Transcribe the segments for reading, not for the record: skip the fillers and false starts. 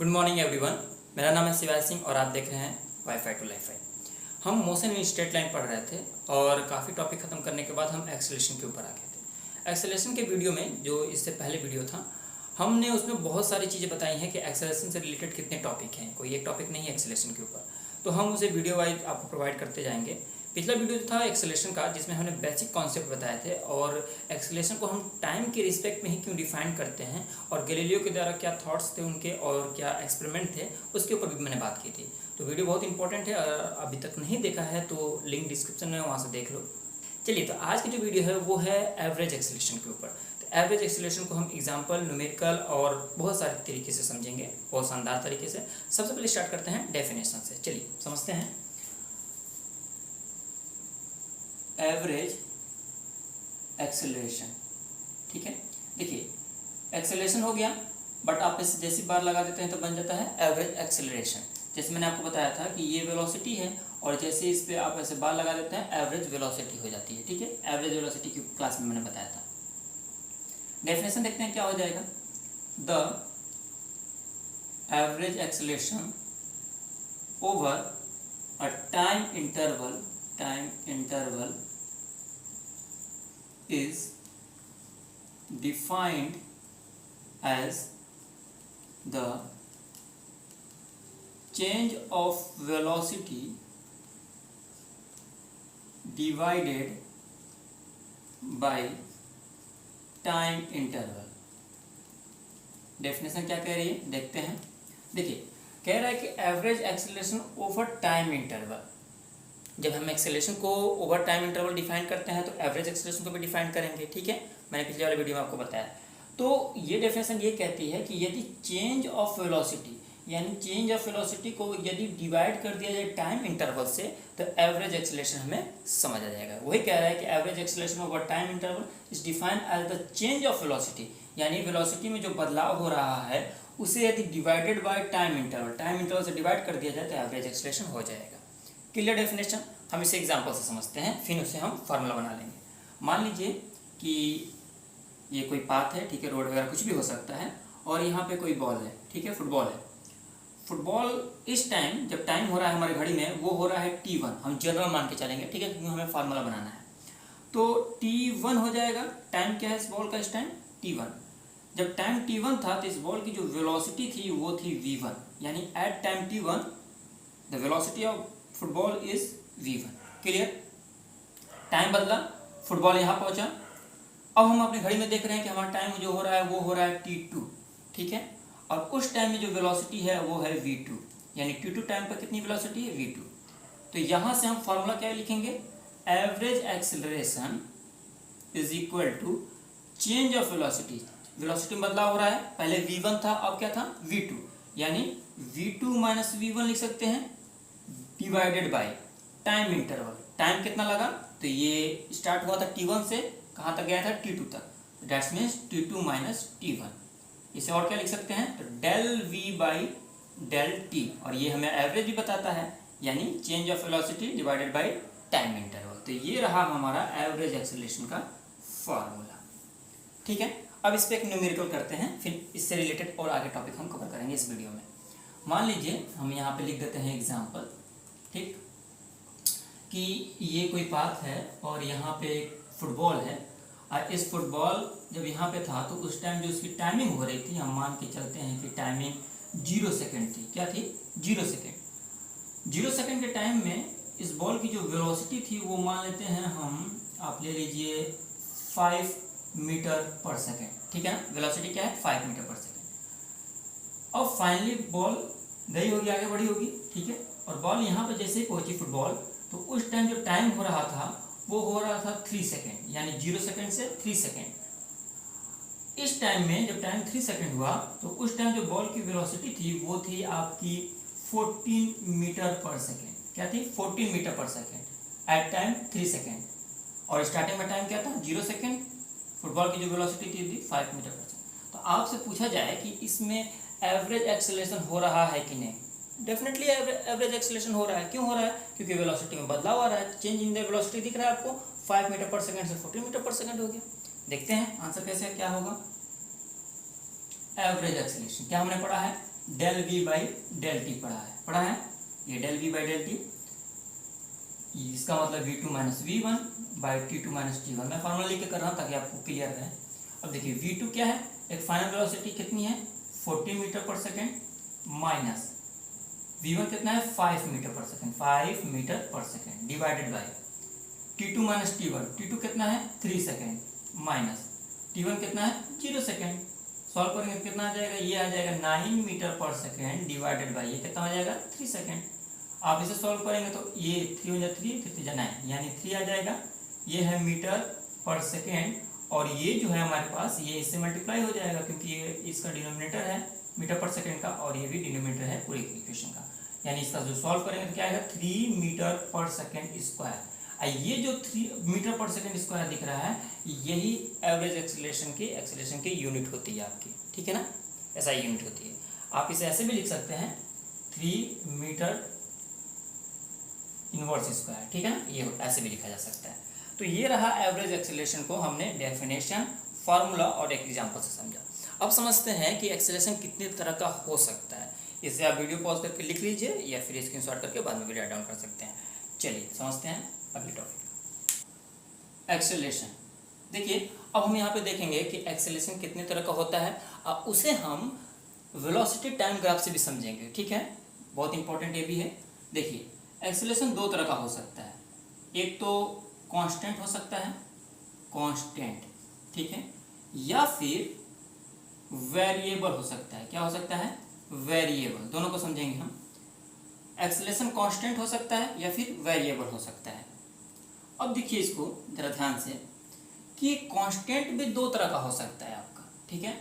Morning everyone, मेरा नाम है शिवाय सिंह और आप देख रहे हैं वाईफाई टू लाइफाई। हम मोशन इन स्ट्रेट लाइन पढ़ रहे थे और काफ़ी टॉपिक ख़त्म करने के बाद हम एक्सेलरेशन के ऊपर आ गए थे। एक्सेलरेशन के वीडियो में जो इससे पहले वीडियो था, हमने उसमें बहुत सारी चीज़ें बताई हैं कि एक्सेलरेशन से रिलेटेड कितने टॉपिक हैं, कोई एक टॉपिक नहीं है एक्सेलरेशन के ऊपर। तो हम उसे वीडियो वाइज आपको प्रोवाइड करते जाएंगे। पिछला वीडियो था एक्सेलरेशन का, जिसमें हमने बेसिक कॉन्सेप्ट बताए थे और एक्सेलरेशन को हम टाइम के रिस्पेक्ट में ही क्यों डिफाइन करते हैं और गैलीलियो के द्वारा क्या थॉट्स थे उनके और क्या एक्सपेरिमेंट थे, उसके ऊपर भी मैंने बात की थी। तो वीडियो बहुत इंपॉर्टेंट है, अगर अभी तक नहीं देखा है तो लिंक डिस्क्रिप्शन में, वहाँ से देख लो। चलिए, तो आज की जो वीडियो है वो है एवरेज एक्सेलरेशन के ऊपर। तो एवरेज एक्सेलरेशन को हम एग्जाम्पल, न्यूमेरिकल और बहुत सारे तरीके से समझेंगे, बहुत शानदार तरीके से। सबसे पहले स्टार्ट करते हैं डेफिनेशन से। चलिए समझते हैं एवरेज एक्सेलरेशन। ठीक है, देखिए एक्सेलरेशन हो गया, बट आप इसे जैसी बार लगा देते हैं तो बन जाता है एवरेज एक्सेलरेशन। जैसे मैंने आपको बताया था कि ये वेलोसिटी है और जैसे इस पे आप ऐसे बार लगा देते हैं एवरेज वेलोसिटी हो जाती है। ठीक है, एवरेज वेलोसिटी की क्लास में मैंने बताया था। डेफिनेशन देखते हैं क्या हो जाएगा। The average acceleration over a time interval is defined as the change of velocity divided by time interval। Definition क्या कह रही है देखते हैं। देखिए, कह रहा है कि average acceleration over time interval. जब हम एक्सेलरेशन को ओवर टाइम इंटरवल डिफाइन करते हैं तो एवरेज एक्सेलरेशन को भी डिफाइन करेंगे। ठीक है, मैंने पिछले वाले वीडियो में आपको बताया। तो ये डेफिनेशन ये कहती है कि यदि चेंज ऑफ वेलोसिटी, यानी चेंज ऑफ वेलोसिटी को यदि डिवाइड कर दिया जाए टाइम इंटरवल से, तो एवरेज एक्सेलरेशन हमें समझ आ जाएगा। वही कह रहा है कि average acceleration over time interval is defined as the change of velocity, यानी वेलोसिटी में जो बदलाव हो रहा है उसे यदि डिवाइडेड बाय टाइम इंटरवल से डिवाइड कर दिया जाए तो एवरेज एक्सेलरेशन हो जाएगा। Clear definition. हम इसे एग्जांपल से समझते हैं, फिर उसे हम फार्मूला बना लेंगे। मान लीजिए कि ये कोई पाथ है, ठीक है, रोड वगैरह कुछ भी हो सकता है, और यहाँ पे कोई बॉल है, ठीक है, फुटबॉल है। फुटबॉल इस टाइम, जब टाइम हो रहा है हमारे घड़ी में, वो हो रहा है t1। हम जनरल मान के चलेंगे, ठीक है, क्योंकि हमें फार्मूला बनाना है। तो t1 हो जाएगा। टाइम क्या है इस बॉल का इस टाइम? t1। जब टाइम t1 था तो इस बॉल की जो वेलोसिटी थी वो थी v1, यानी at time t1 the velocity of football is v1। Clear. Time बदला, फुटबॉल यहाँ पहुँचा। अब हम अपनी घड़ी में देख रहे हैं कि हमारा टाइम जो हो रहा है वो हो रहा है t2। ठीक है, और उस टाइम में जो वेलोसिटी है वो है v2, यानी t2 टाइम पर कितनी वेलोसिटी है? v2। तो यहाँ से हम फॉर्मूला क्या लिखेंगे? Average acceleration is equal to change of velocity. Velocity में बदलाव हो रहा है, पहले v1 था, अब क्या था? v2, यानी v2 माइनस v1 लिख सकते हैं, divided by time interval. Time कितना लगा? तो ये स्टार्ट हुआ था t1 से, कहाँ तक गया था? t2 तक। That's means t2 minus t1। इसे और क्या लिख सकते हैं? तो del v by del t, और ये हमें एवरेज भी बताता है, यानी change of velocity divided by time interval. तो ये रहा हमारा एवरेज एक्सेलरेशन का फॉर्मूला। ठीक है, अब इस पर एक न्यूमेरिकल करते हैं, फिर इससे रिलेटेड और आगे टॉपिक हम कवर करेंगे इस वीडियो में। मान लीजिए हम यहाँ पे लिख देते हैं एग्जाम्पल, ठीक, कि ये कोई पाथ है और यहाँ पे एक फुटबॉल है, और इस फुटबॉल जब यहाँ पे था तो उस टाइम जो उसकी टाइमिंग हो रही थी, हम मान के चलते हैं कि टाइमिंग 0 सेकेंड थी। क्या थी? 0 सेकेंड। 0 सेकेंड के टाइम में इस बॉल की जो वेलोसिटी थी वो मान लेते हैं हम, आप ले लीजिए 5 मीटर पर सेकेंड। ठीक है ना, वेलोसिटी क्या है? 5 मीटर पर सेकेंड। अब फाइनली बॉल गई होगी, आगे बढ़ी होगी, ठीक है, और बॉल यहाँ पे जैसे ही पहुंची फुटबॉल, तो उस टाइम जो टाइम हो रहा था वो हो रहा था 3 सेकेंड, यानी 0 सेकेंड से 3 सेकेंड। इस टाइम में जब टाइम 3 सेकेंड हुआ तो उस टाइम जो बॉल की वेलोसिटी थी वो थी आपकी 14 मीटर पर सेकेंड। क्या थी? 14 मीटर पर सेकेंड एट टाइम 3 सेकेंड। और स्टार्टिंग में टाइम क्या था? 0 सेकेंड। फुटबॉल की जो वेलोसिटी थी 5 मीटर पर सेकेंड। तो आपसे पूछा जाए कि इसमें एवरेज एक्सेलरेशन हो रहा है कि नहीं? डेफिनेटली एवरेज एक्सेलरेशन हो रहा है। क्यों हो रहा है? क्योंकि वेलोसिटी में बदलाव आ रहा है। चेंज इन द वेलोसिटी दिख रहा है आपको, 5 मीटर पर सेकंड से 14 मीटर पर सेकंड हो गया। देखते हैं आंसर कैसे क्या होगा। एवरेज एक्सेलरेशन क्या हमने पढ़ा है, del V by del T पढ़ा है ये del V by del T, इसका मतलब v2 minus V one by T2 minus T1। मैं फॉर्मूला लिख के कर रहा हूँ ताकि आपको क्लियर रहे। अब देखिए v2 क्या है, एक फाइनल वेलोसिटी कितनी है 40 मीटर पर सेकेंड, माइनस v1 कितना है 5 मीटर पर सेकेंड, 5 मीटर पर second, divided by T2 minus T1, T2 कितना है 3 सेकेंड, माइनस T1 कितना है 0 सेकेंड। सॉल्व करेंगे कितना आ जाएगा, ये आ जाएगा 9 मीटर पर सेकेंड डिवाइडेड बाई ये कितना हो जाएगा 3 सेकेंड। आप इसे सॉल्व करेंगे तो ये 3 हो जाए 3, 3 जा 9, यानी 3 आ जाएगा। ये है मीटर पर सेकेंड और ये जो है हमारे पास ये इससे मल्टीप्लाई हो जाएगा क्योंकि ये इसका डिनोमिनेटर है मीटर पर सेकेंड का और ये भी डिनोमिनेटर है पूरे इक्वेशन का। यानी इसका जो सॉल्व करेंगे तो क्या आएगा 3 मीटर पर सेकेंड स्क्वायर। ये जो 3 मीटर पर सेकेंड स्क्वायर दिख रहा है यही एवरेज एक्सेलरेशन की यूनिट होती है आपकी, ठीक है ना, ऐसा यूनिट होती है। आप इसे ऐसे भी लिख सकते हैं 3 मीटर इनवर्स स्क्वायर, ठीक है ना, ये ऐसे भी लिखा जा सकता है। तो ये रहा एवरेज एक्सेलरेशन को हमने डेफिनेशन, फार्मूला और एक एग्जांपल से समझा। अब समझते हैं कि एक्सेलरेशन कितने तरह का हो सकता है। इसे आप वीडियो पॉज करके लिख लीजिए या फिर स्क्रीनशॉट करके बाद में भी राइट डाउन कर सकते हैं। चलिए समझते हैं अगली टॉपिक एक्सेलरेशन। देखिए अब हम यहाँ पे देखेंगे कि एक्सेलरेशन कितने तरह का होता है, उसे हम वेलोसिटी टाइम ग्राफ से भी समझेंगे, ठीक है, बहुत इंपॉर्टेंट ये भी है। देखिए एक्सेलरेशन 2 तरह का हो सकता है, एक तो कांस्टेंट हो सकता है, कांस्टेंट, ठीक है, या फिर वेरिएबल हो सकता है। क्या हो सकता है, वेरिएबल, दोनों को समझेंगे हम। एक्सेलरेशन कांस्टेंट हो सकता है या फिर वेरिएबल हो सकता है। अब देखिए इसको जरा ध्यान से कि कांस्टेंट भी 2 तरह का हो सकता है आपका, ठीक है,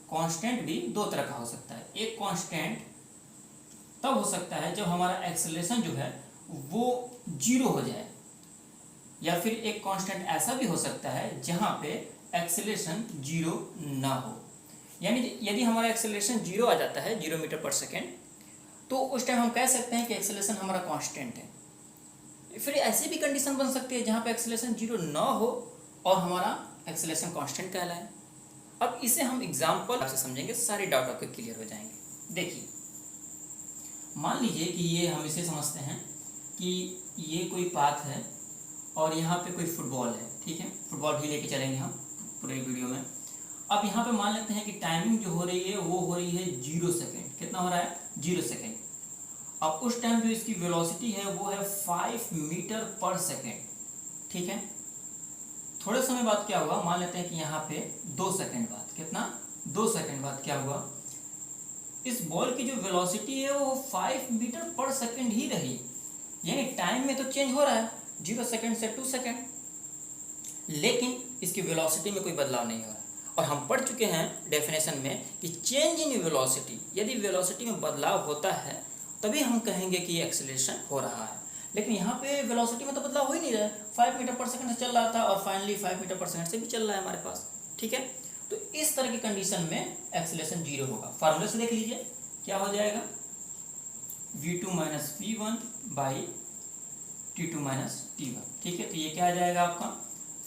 कांस्टेंट भी 2 तरह का हो सकता है। एक कांस्टेंट तब हो सकता है जब हमारा एक्सेलरेशन जो है वो 0 हो जाए, या फिर एक कांस्टेंट ऐसा भी हो सकता है जहां पे एक्सेलरेशन 0 ना हो। यानी यदि हमारा एक्सेलरेशन 0 आ जाता है 0 मीटर पर सेकेंड, तो उस टाइम हम कह सकते हैं कि एक्सेलरेशन हमारा कांस्टेंट है। फिर ऐसी भी कंडीशन बन सकती है जहां पे एक्सेलरेशन 0 ना हो और हमारा एक्सेलरेशन कांस्टेंट कहलाए। अब इसे हम एग्जाम्पल से समझेंगे, सारे डाउट आपके क्लियर हो जाएंगे। देखिए मान लीजिए कि ये हम इसे समझते हैं कि ये कोई पाथ है और यहाँ पे कोई फुटबॉल है, ठीक है, फुटबॉल भी लेके चलेंगे हम पूरे वीडियो में। अब यहाँ पे मान लेते हैं कि टाइमिंग जो हो रही है वो हो रही है 0 सेकेंड। कितना हो रहा है 0 सेकेंड। अब उस टाइम जो इसकी वेलोसिटी है वो है 5 मीटर पर सेकेंड, ठीक है। थोड़े समय बाद क्या हुआ, मान लेते हैं कि यहाँ पे 2 सेकेंड बाद, कितना 2 सेकेंड बाद क्या हुआ, इस बॉल की जो वेलोसिटी है वो 5 मीटर पर सेकेंड ही रही। यानी टाइम में तो चेंज हो रहा है 0 सेकेंड से 2 सेकेंड, लेकिन इसकी वेलोसिटी में कोई बदलाव नहीं हो रहा। और हम पढ़ चुके हैं डेफिनेशन में कि चेंज इन वेलोसिटी, यदि वेलोसिटी में बदलाव होता है तभी हम कहेंगे कि एक्सेलरेशन हो रहा है। लेकिन यहाँ पे वेलोसिटी में तो बदलाव हो ही नहीं रहा है, 5 मीटर पर सेकेंड से चल रहा था और फाइनली 5 मीटर पर सेकेंड से भी चल रहा है हमारे पास, ठीक है। तो इस तरह की कंडीशन में एक्सेलरेशन 0 होगा। फार्मूले से देख लीजिए क्या हो जाएगा, v2 minus v1 by T2 minus T1, ठीक है। तो ये क्या आ जाएगा आपका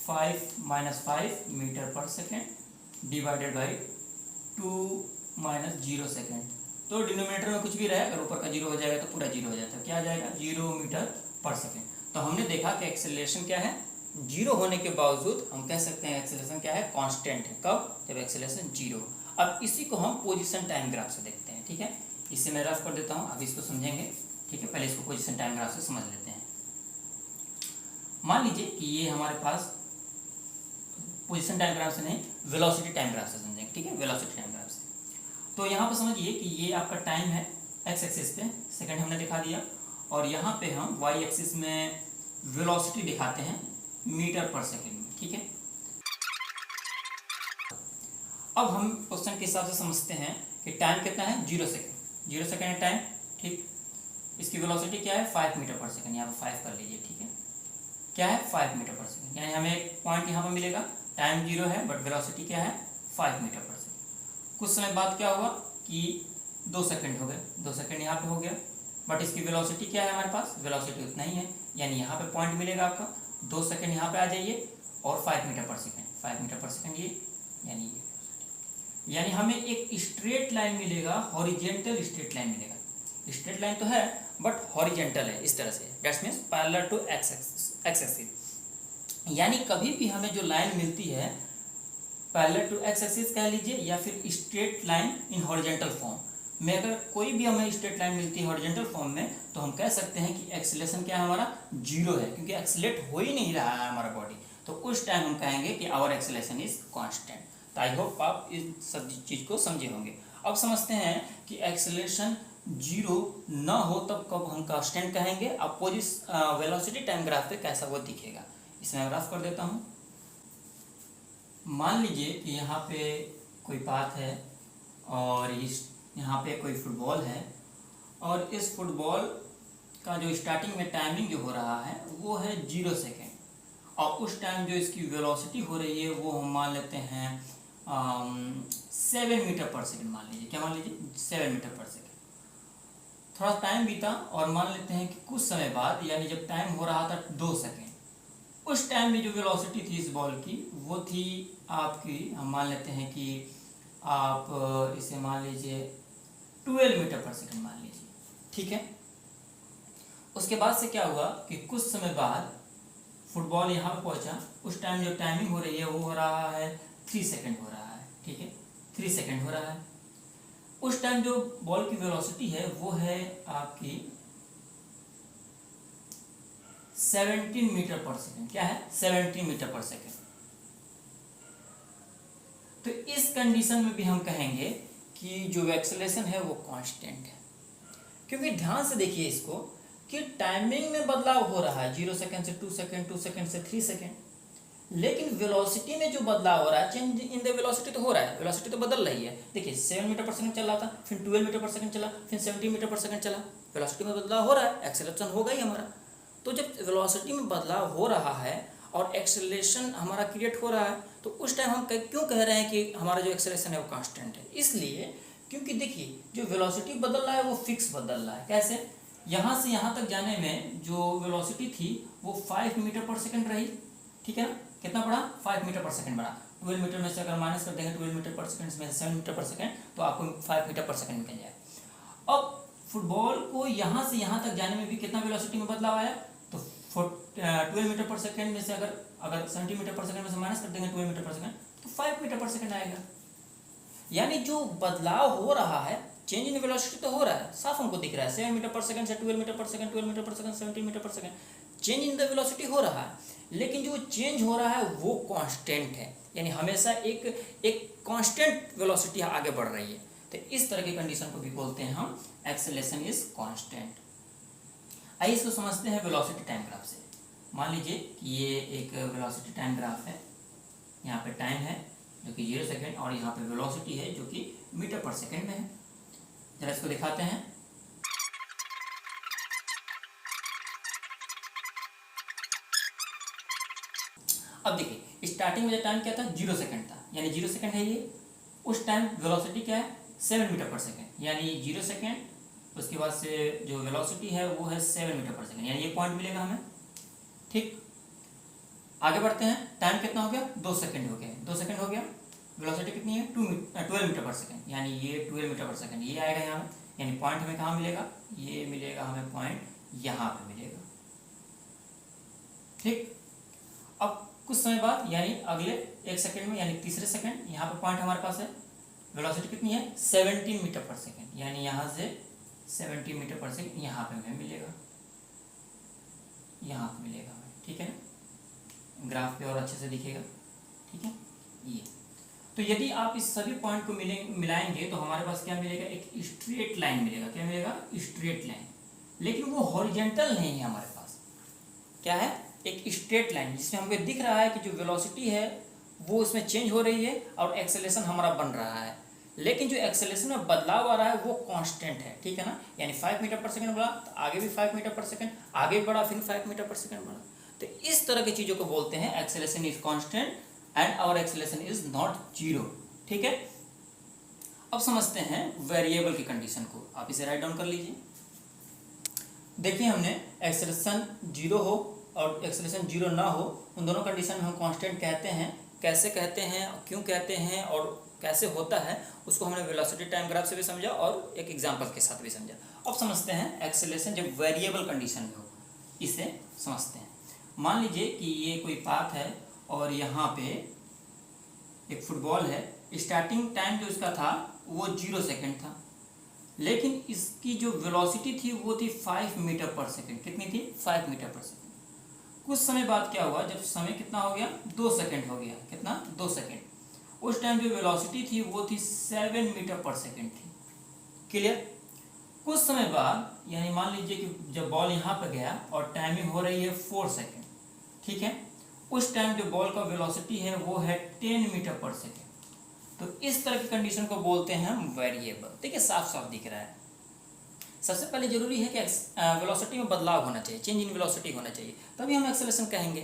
5 माइनस 5 मीटर पर second divided by 2 minus 0 second. तो डिनोमिनेटर में कुछ भी रहे, अगर ऊपर का 0 हो जाएगा तो पूरा 0 हो जाता है। क्या आ जाएगा 0 मीटर पर सेकेंड। तो हमने देखा कि एक्सेलरेशन क्या है, 0 होने के बावजूद हम कह सकते हैं एक्सेलरेशन क्या है, कांस्टेंट है। कब, जब एक्सेलरेशन 0। अब इसी को हम पोजीशन टाइम ग्राफ से देखते हैं, ठीक है। इसे मैं रफ कर देता हूँ, अभी इसको समझेंगे, ठीक है। पहले इसको पोजीशन टाइम ग्राफ से समझ लेते हैं। मान लीजिए कि ये हमारे पास पोजीशन टाइम ग्राफ से नहीं, वेलोसिटी टाइम ग्राफ से समझेंगे, ठीक है, वेलोसिटी टाइम ग्राफ से। तो यहाँ पर समझिए कि ये आपका टाइम है एक्स एक्सिस पे, सेकंड हमने दिखा दिया, और यहाँ पे हम वाई एक्सिस में वेलोसिटी दिखाते हैं मीटर पर सेकेंड में, ठीक है। अब हम क्वेश्चन के हिसाब से समझते हैं कि टाइम कितना है 0 सेकेंड, 0 सेकेंड है टाइम, ठीक। इसकी वेलोसिटी क्या है 5 मीटर पर सेकेंड, यहाँ पर 5 कर लीजिए, ठीक है। क्या है 5 मीटर पर सेकेंड, यानी हमें एक पॉइंट यहाँ पर मिलेगा, टाइम 0 है बट वेलोसिटी क्या है 5 मीटर पर सेकेंड। कुछ समय बाद क्या हुआ कि 2 सेकंड हो गए, 2 सेकंड यहाँ पे हो गया, बट इसकी वेलोसिटी क्या है हमारे पास, वेलोसिटी उतना ही है। यानी यहाँ पे पॉइंट मिलेगा आपका, 2 सेकंड यहाँ पे आ जाइए और 5 मीटर पर सेकंड, 5 मीटर पर सेकंड ये, यानी ये वेलोसिटी। यानी हमें एक स्ट्रेट लाइन मिलेगा, हॉरिजेंटल स्ट्रेट लाइन मिलेगा। स्ट्रेट लाइन तो है बट हॉरिजेंटल है इस तरह से, that's means parallel to X axis. यानी कभी भी हमें जो लाइन मिलती है पैरेलल टू एक्स एक्सिस कह लीजिए या फिर straight line in horizontal form में, अगर कोई भी हमें स्ट्रेट लाइन मिलती है हॉरिजेंटल फॉर्म में तो हम कह सकते हैं कि एक्सेलेरेशन क्या है हमारा, जीरो है, क्योंकि एक्सेलेरेट हो ही नहीं रहा है हमारा बॉडी। तो उस टाइम हम कहेंगे कि आवर एक्सेलेरेशन इज कांस्टेंट। तो आई होप आप इस सब चीज़ को समझे होंगे। अब समझते हैं कि एक्सेलेरेशन जीरो ना हो तब कब हम कांस्टेंट कहेंगे। अपोजिट वेलोसिटी टाइम ग्राफ पे कैसा वो दिखेगा, इसमें मैं ग्राफ कर देता हूँ। मान लीजिए कि यहाँ पे कोई पाथ है और इस यहाँ पे कोई फुटबॉल है, और इस फुटबॉल का जो स्टार्टिंग में टाइमिंग जो हो रहा है वो है 0 सेकेंड, और उस टाइम जो इसकी वेलोसिटी हो रही है वो हम मान लेते हैं 7 मीटर पर सेकेंड। मान लीजिए, क्या मान लीजिए, 7 मीटर पर सेकेंड। थोड़ा टाइम बीता और मान लेते हैं कि कुछ समय बाद, यानी जब टाइम हो रहा था 2 सेकेंड, उस टाइम में जो वेलोसिटी थी इस बॉल की वो थी आपकी, हम मान लेते हैं कि आप इसे मान लीजिए 12 मीटर पर सेकेंड मान लीजिए, ठीक है। उसके बाद से क्या हुआ कि कुछ समय बाद फुटबॉल यहाँ पर पहुँचा, उस टाइम जो टाइमिंग हो रही है वो हो रहा है 3 सेकेंड हो रहा है, ठीक है, 3 सेकेंड हो रहा है। उस टाइम जो बॉल की वेलोसिटी है वो है आपकी 17 मीटर पर सेकेंड। क्या है, 17 मीटर पर सेकेंड। तो इस कंडीशन में भी हम कहेंगे कि जो एक्सेलरेशन है वो कांस्टेंट है, क्योंकि ध्यान से देखिए इसको कि टाइमिंग में बदलाव हो रहा है 0 सेकेंड से 2 सेकेंड, 2 सेकेंड से 3 सेकेंड, लेकिन वेलोसिटी में जो बदलाव हो रहा है, चेंज इन द वेलोसिटी तो हो रहा है, वेलोसिटी तो बदल रही है। देखिए 7 मीटर पर सेकेंड चल रहा था, फिर 12 मीटर पर सेकेंड चला, फिर 17 मीटर पर सेकेंड चला, वेलोसिटी में बदलाव हो रहा है, एक्सेलरेशन होगा ही हमारा। तो जब वेलोसिटी में बदलाव हो रहा है और एक्सेलरेशन हमारा क्रिएट हो रहा है, तो उस टाइम हम क्यों कह रहे हैं कि हमारा जो एक्सेलरेशन है वो कांस्टेंट है? इसलिए क्योंकि देखिए जो वेलोसिटी बदल रहा है वो फिक्स बदल रहा है। कैसे? यहाँ से यहाँ तक जाने में जो वेलोसिटी थी वो 5 मीटर पर सेकेंड रही, ठीक है ना। कितना बढ़ा? 5 मीटर पर सेकेंड बढ़ा। 12 मीटर में से अगर माइनस कर देंगे 12 मीटर पर सेकेंड में 7 मीटर पर सेकेंड, तो आपको 5 मीटर पर सेकेंड निकल जाए। अब फुटबॉल को यहाँ से यहाँ तक जाने में भी कितना वेलोसिटी में बदलाव आया? तो 12 मीटर पर सेकेंड में से अगर 70 मीटर पर सेकेंड में से माइनस कर देंगे 12 मीटर पर सेकेंड, तो 5 मीटर पर सेकेंड आएगा। यानी जो बदलाव हो रहा है, चेंज इन वेलोसिटी तो हो रहा है, साफ हमको दिख रहा है। 7 मीटर पर सेकेंड से 12 मीटर पर सेकेंड, 12 मीटर पर सेकेंड 17 मीटर पर second, change in the velocity हो रहा है, लेकिन जो चेंज हो रहा है वो कांस्टेंट है, यानी हमेशा एक कांस्टेंट वेलोसिटी आगे बढ़ रही है। तो इस तरह की कंडीशन को भी बोलते हैं हम एक्सेलरेशन इज कांस्टेंट। आइए इसको समझते हैं वेलोसिटी टाइम ग्राफ से। मान लीजिए कि ये एक वेलोसिटी टाइम ग्राफ है, यहाँ पे टाइम है जो कि 0 सेकेंड और यहाँ पे वेलोसिटी है जो कि मीटर पर सेकेंड में है। जरा इसको दिखाते हैं। अब देखिए स्टार्टिंग में जो टाइम क्या था 0 सेकेंड था, यानी 0 सेकेंड है ये। उस टाइम वेलोसिटी क्या है 7 मीटर पर सेकेंड, यानी 0 सेकेंड, उसके बाद से जो वेलोसिटी है वो है 7 मीटर पर सेकेंड, यानी ये पॉइंट मिलेगा हमें। ठीक, आगे बढ़ते हैं। टाइम कितना हो गया? 2 सेकेंड हो गया। 2 सेकेंड हो गया, वेलोसिटी कितनी है 12 मीटर पर सेकेंड, यानी ये 12 मीटर पर सेकेंड ये आएगा यहाँ, यानी पॉइंट हमें कहाँ मिलेगा? ये मिलेगा हमें पॉइंट यहाँ पे मिलेगा। ठीक, अब कुछ समय बाद यानी अगले 1 सेकेंड में, यानी तीसरे सेकेंड, यहाँ पे पॉइंट हमारे पास है, वेलोसिटी कितनी है 17 मीटर पर सेकेंड, यानी यहाँ से 17 मीटर पर सेकेंड यहाँ पे हमें मिलेगा, यहाँ पे मिलेगा हमें। ठीक है ना, ग्राफ पे और अच्छे से दिखेगा। ठीक है, ये तो यदि आप इस सभी पॉइंट को मिलाएंगे तो हमारे पास क्या मिलेगा? एक स्ट्रेट लाइन मिलेगा। क्या मिलेगा? स्ट्रेट लाइन, लेकिन वो हॉरिजेंटल नहीं है हमारे पास। क्या है? एक स्ट्रेट लाइन जिसमें हमको दिख रहा है कि जो वेलोसिटी है वो उसमें चेंज हो रही है और एक्सेलरेशन हमारा बन रहा है, लेकिन जो एक्सेलरेशन में बदलाव आ रहा है वो कांस्टेंट है। ठीक है ना, यानी 5 मीटर पर सेकेंड बढ़ा तो आगे भी 5 मीटर पर सेकेंड, आगे बढ़ा फिर 5 मीटर पर सेकेंड बढ़ा। तो इस तरह की चीज़ों को बोलते हैं acceleration is constant and our acceleration is not zero. ठीक है, अब समझते हैं वेरिएबल की कंडीशन को। आप इसे राइट डाउन कर लीजिए। देखिए हमने एक्सेलरेशन जीरो हो और एक्सेलरेशन जीरो ना हो, उन दोनों कंडीशन में हम कांस्टेंट कहते हैं कैसे कहते हैं, क्यों कहते हैं और कैसे होता है, उसको हमने वेलोसिटी टाइम ग्राफ से भी समझा और एक एग्जांपल के साथ भी समझा। अब समझते हैं एक्सेलरेशन जब वेरिएबल कंडीशन में हो, इसे समझते हैं। मान लीजिए कि ये कोई पाथ है और यहाँ पे एक फुटबॉल है। स्टार्टिंग टाइम जो इसका था वो 0 सेकेंड था, लेकिन इसकी जो वेलोसिटी थी वो थी 5 मीटर पर सेकेंड। कितनी थी? 5 मीटर पर सेकेंड। कुछ समय बाद क्या हुआ, जब समय कितना हो गया, 2 सेकेंड हो गया। कितना? 2 सेकेंड। उस टाइम जो वेलोसिटी थी वो थी 7 मीटर पर सेकेंड थी। क्लियर? कुछ समय बाद, यानी मान लीजिए कि जब बॉल यहाँ पर गया और टाइमिंग हो रही है 4 सेकेंड, ठीक है, उस टाइम जो बॉल का वेलोसिटी है वो है 10 मीटर पर सेकेंड। तो इस तरह की कंडीशन को बोलते हैं हम वेरिएबल। ठीक है, साफ साफ दिख रहा है। सबसे पहले जरूरी है कि वेलोसिटी में बदलाव होना चाहिए, चेंज इन वेलोसिटी होना चाहिए, तभी हम एक्सेलरेशन कहेंगे।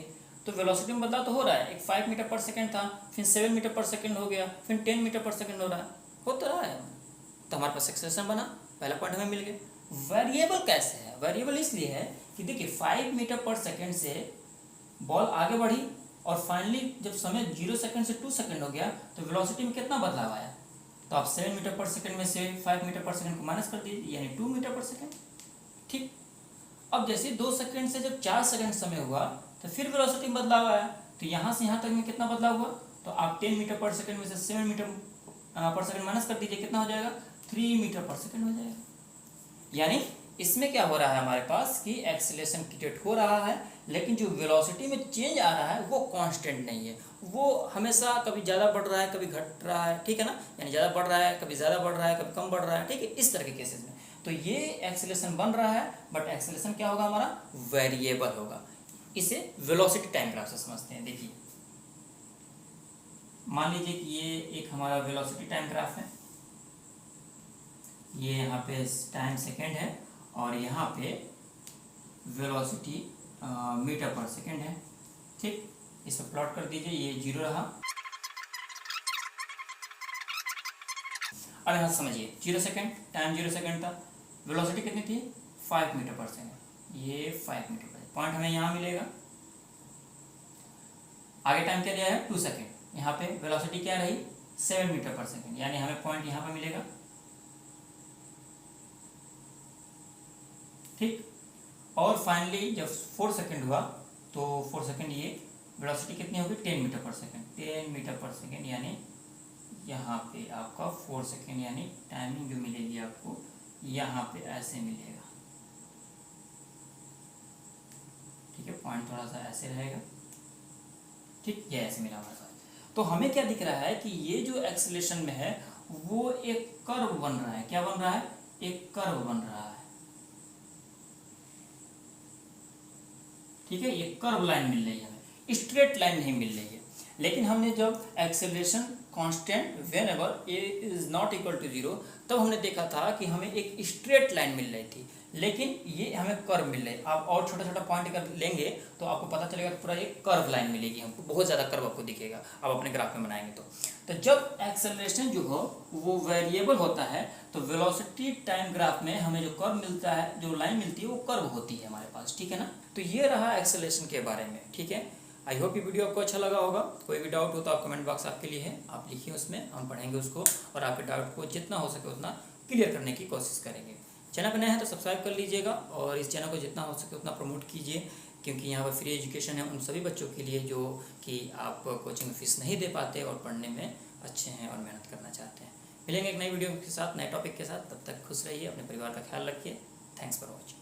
तो वेलोसिटी में बदलाव तो हो रहा है, एक 5 मीटर पर सेकंड था, फिर 7 मीटर पर सेकंड हो गया, फिर 10 मीटर पर सेकंड हो रहा है, हो तो रहा है। तो हमारे पास एक्सेलरेशन बना, पहला पॉइंट हमें मिल गया। वेरिएबल कैसे है? वेरिएबल इसलिए है कि देखिए 5 मीटर पर सेकेंड से बॉल आगे बढ़ी और फाइनली जब समय 0 सेकेंड से 2 सेकेंड हो गया तो वेलोसिटी में कितना बदलाव आया। तो आप 7 मीटर पर सेकंड में से 5 मीटर पर सेकंड को माइनस कर दीजिए, यानी 2 मीटर पर सेकंड। ठीक। अब जैसे 2 सेकंड से जब 4 सेकंड समय हुआ तो फिर वेलोसिटी में बदलाव आया। तो यहाँ से यहाँ तक में कितना बदलाव हुआ, तो आप 10 मीटर पर सेकंड में से 7 मीटर पर सेकंड माइनस कर दीजिए, कितना हो जाएगा, 3 मीटर पर सेकंड हो जाएगा। यानी इसमें क्या हो रहा है हमारे पास कि एक्सेलरेशन क्रिएट हो रहा है, लेकिन जो वेलोसिटी में चेंज आ रहा है वो कांस्टेंट नहीं है, वो हमेशा कभी ज़्यादा बढ़ रहा है कभी घट रहा है। ठीक है ना, यानी ज़्यादा बढ़ रहा है कभी ज़्यादा बढ़ रहा है कभी कम बढ़ रहा है। ठीक है, इस तरह के केसेस में तो ये एक्सेलरेशन बन रहा है, बट एक्सेलरेशन क्या होगा हमारा, वेरिएबल होगा। इसे वेलोसिटी टाइम ग्राफ से समझते हैं। देखिए मान लीजिए कि ये एक हमारा वेलोसिटी टाइम ग्राफ है, ये यहाँ पे टाइम सेकेंड है और यहाँ पे वेलोसिटी मीटर पर सेकेंड है। ठीक, इस पर प्लॉट कर दीजिए, ये 0 रहा। अब यहाँ समझिए 0 सेकेंड, टाइम 0 सेकेंड था, वेलोसिटी कितनी थी, 5 मीटर पर सेकेंड। ये 5 मीटर पर पॉइंट हमें यहाँ मिलेगा। आगे टाइम क्या दिया है, 2 सेकेंड। यहाँ पे वेलोसिटी क्या रही, 7 मीटर पर सेकेंड, यानी हमें पॉइंट यहाँ पे मिलेगा। ठीक, और फाइनली जब 4 सेकेंड हुआ तो 4 सेकेंड ये वेलोसिटी कितनी होगी, 10 मीटर पर सेकेंड। 10 मीटर पर सेकेंड यानी यहाँ पे आपका 4 सेकेंड, यानी टाइमिंग जो मिलेगी आपको यहाँ पे ऐसे मिलेगा। ठीक है, पॉइंट थोड़ा सा ऐसे रहेगा। ठीक, ये ऐसे मिला हमारे पास। तो हमें क्या दिख रहा है कि ये जो एक्सेलरेशन में है वो एक कर्व बन रहा है। क्या बन रहा है, एक कर्व बन रहा है। ठीक है, ये कर्व लाइन मिल रही है हमें, स्ट्रेट लाइन नहीं मिल रही है। लेकिन हमने जब acceleration constant whenever a is not equal to 0 तब हमने देखा था कि हमें एक स्ट्रेट लाइन मिल रही थी, लेकिन ये हमें कर्व मिल रही है। आप और छोटा छोटा पॉइंट अगर लेंगे तो आपको पता चलेगा पूरा एक कर्व लाइन मिलेगी हमको, बहुत ज़्यादा कर्व आपको दिखेगा आप अपने ग्राफ में बनाएंगे तो जब एक्सेलरेशन जो हो वो वेरिएबल होता है तो वेलोसिटी टाइम ग्राफ में हमें जो कर्व मिलता है, जो लाइन मिलती है वो कर्व होती है हमारे पास। ठीक है ना, तो ये रहा एक्सेलरेशन के बारे में। ठीक है, आई होप ये वीडियो आपको अच्छा लगा होगा। कोई भी डाउट हो तो आप कमेंट बॉक्स आपके लिए है, आप लिखिए, उसमें हम पढ़ेंगे उसको और आपके डाउट को जितना हो सके उतना क्लियर करने की कोशिश करेंगे। चैनल पर नए हैं तो सब्सक्राइब कर लीजिएगा और इस चैनल को जितना हो सके उतना प्रमोट कीजिए, क्योंकि यहाँ पर फ्री एजुकेशन है उन सभी बच्चों के लिए जो कि आप कोचिंग फीस नहीं दे पाते और पढ़ने में अच्छे हैं और मेहनत करना चाहते हैं। मिलेंगे एक नई वीडियो के साथ, नए टॉपिक के साथ। तब तक खुश रहिए, अपने परिवार का ख्याल रखिए। Thanks for watching.